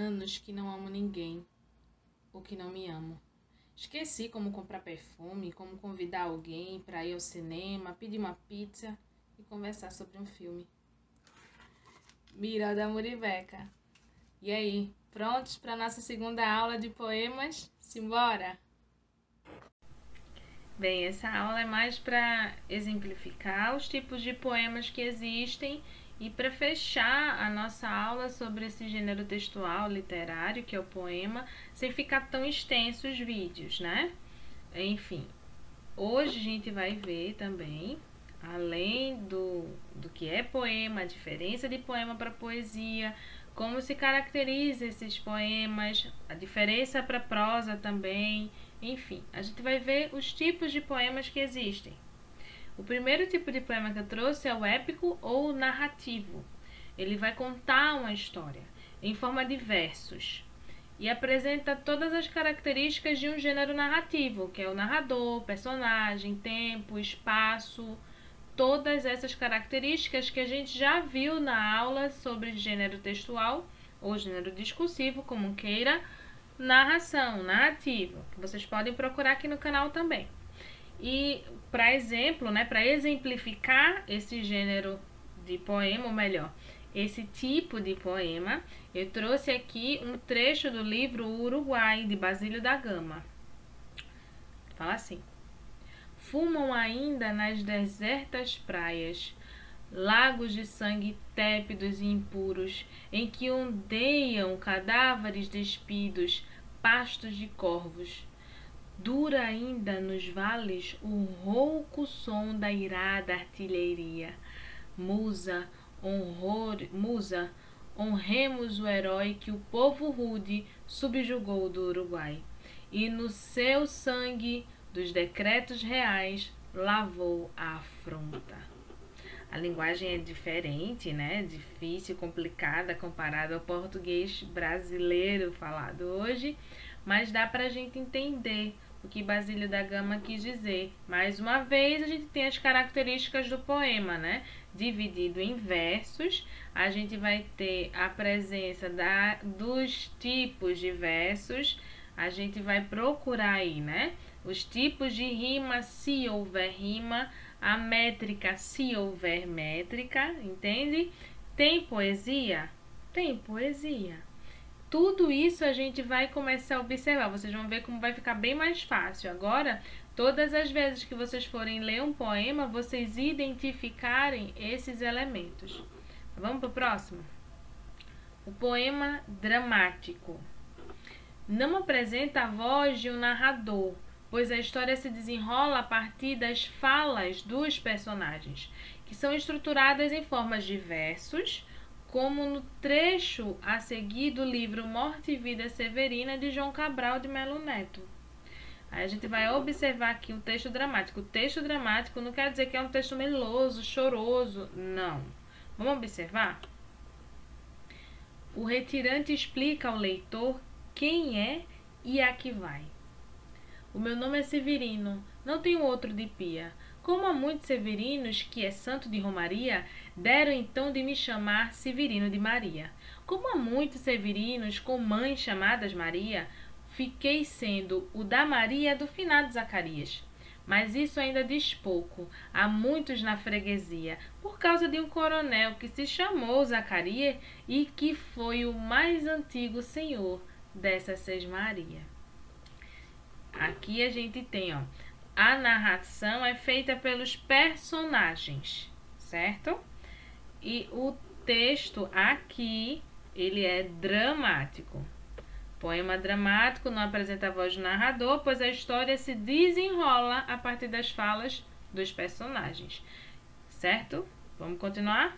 anos que não amo ninguém, ou que não me amo. Esqueci como comprar perfume, como convidar alguém para ir ao cinema, pedir uma pizza e conversar sobre um filme. Mira da Muribeca. E aí, prontos para nossa segunda aula de poemas? Simbora! Bem, essa aula é mais para exemplificar os tipos de poemas que existem e para fechar a nossa aula sobre esse gênero textual literário, que é o poema, sem ficar tão extenso os vídeos, né? Enfim, hoje a gente vai ver também, além do que é poema, a diferença de poema para poesia, como se caracteriza esses poemas, a diferença para prosa também, enfim, a gente vai ver os tipos de poemas que existem. O primeiro tipo de poema que eu trouxe é o épico ou narrativo. Ele vai contar uma história em forma de versos e apresenta todas as características de um gênero narrativo, que é o narrador, personagem, tempo, espaço, todas essas características que a gente já viu na aula sobre gênero textual ou gênero discursivo, como queira, narração, narrativo, que vocês podem procurar aqui no canal também. E para exemplo, né, para exemplificar esse gênero de poema, ou melhor, esse tipo de poema, eu trouxe aqui um trecho do livro Uruguai, de Basílio da Gama. Fala assim: fumam ainda nas desertas praias, lagos de sangue tépidos e impuros, em que ondeiam cadáveres despidos, pastos de corvos. Dura ainda nos vales o rouco som da irada artilharia. Musa, honremos o herói que o povo rude subjugou do Uruguai, e no seu sangue dos decretos reais lavou a afronta. A linguagem é diferente, né? Difícil, complicada comparada ao português brasileiro falado hoje, mas dá pra gente entender o que Basílio da Gama quis dizer. Mais uma vez, a gente tem as características do poema, né? Dividido em versos, a gente vai ter a presença dos tipos de versos, a gente vai procurar aí, né? Os tipos de rima, se houver rima, a métrica, se houver métrica, entende? Tem poesia? Tem poesia. Tudo isso a gente vai começar a observar. Vocês vão ver como vai ficar bem mais fácil. Agora, todas as vezes que vocês forem ler um poema, vocês identificarem esses elementos. Vamos para o próximo? O poema dramático. Não apresenta a voz de um narrador, pois a história se desenrola a partir das falas dos personagens, que são estruturadas em formas de versos, como no trecho a seguir do livro Morte e Vida Severina, de João Cabral de Melo Neto. Aí a gente vai observar aqui o texto dramático. O texto dramático não quer dizer que é um texto meloso, choroso, não. Vamos observar? O retirante explica ao leitor quem é e a que vai. O meu nome é Severino, não tenho outro de pia. Como há muitos Severinos, que é santo de Romaria, deram então de me chamar Severino de Maria. Como há muitos Severinos com mães chamadas Maria, fiquei sendo o da Maria do finado Zacarias. Mas isso ainda diz pouco. Há muitos na freguesia, por causa de um coronel que se chamou Zacarias e que foi o mais antigo senhor dessa sesmaria. Aqui a gente tem, ó, a narração é feita pelos personagens, certo? E o texto aqui, ele é dramático. Poema dramático não apresenta a voz do narrador, pois a história se desenrola a partir das falas dos personagens, certo? Vamos continuar?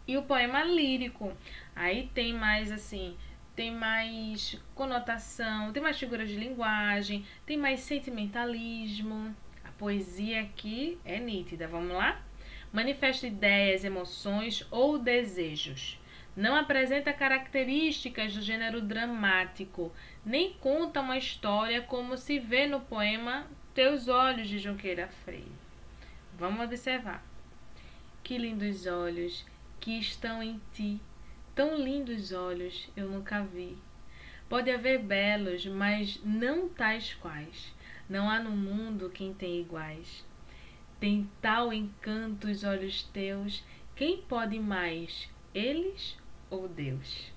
E o poema lírico, aí tem mais assim, tem mais conotação, tem mais figuras de linguagem, tem mais sentimentalismo. A poesia aqui é nítida, vamos lá? Manifesta ideias, emoções ou desejos. Não apresenta características do gênero dramático, nem conta uma história como se vê no poema Teus Olhos, de Junqueira Freire. Vamos observar. Que lindos olhos que estão em ti, Tão lindos olhos eu nunca vi. Pode haver belos, mas não tais quais. Não há no mundo quem tem iguais. Tem tal encanto os olhos teus, quem pode mais, eles ou Deus?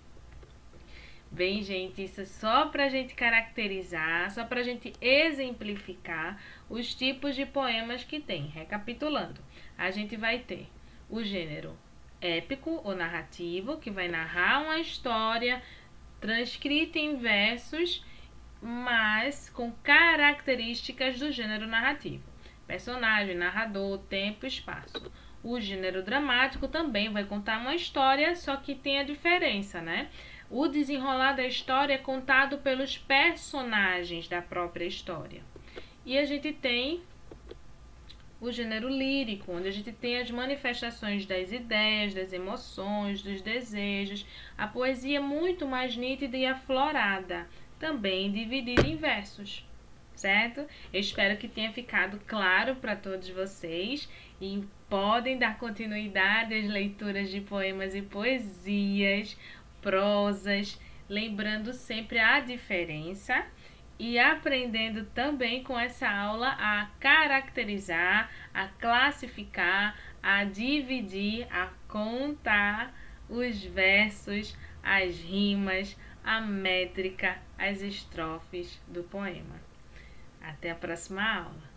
Bem, gente, isso é só para a gente caracterizar, só para a gente exemplificar os tipos de poemas que tem. Recapitulando, a gente vai ter o gênero épico ou narrativo, que vai narrar uma história transcrita em versos, mas com características do gênero narrativo. Personagem, narrador, tempo e espaço. O gênero dramático também vai contar uma história, só que tem a diferença, né? O desenrolar da história é contado pelos personagens da própria história. E a gente tem o gênero lírico, onde a gente tem as manifestações das ideias, das emoções, dos desejos, a poesia muito mais nítida e aflorada, também dividida em versos, certo? Eu espero que tenha ficado claro para todos vocês e podem dar continuidade às leituras de poemas e poesias, prosas, lembrando sempre a diferença e aprendendo também com essa aula a caracterizar, a classificar, a dividir, a contar os versos, as rimas, a métrica, as estrofes do poema. Até a próxima aula!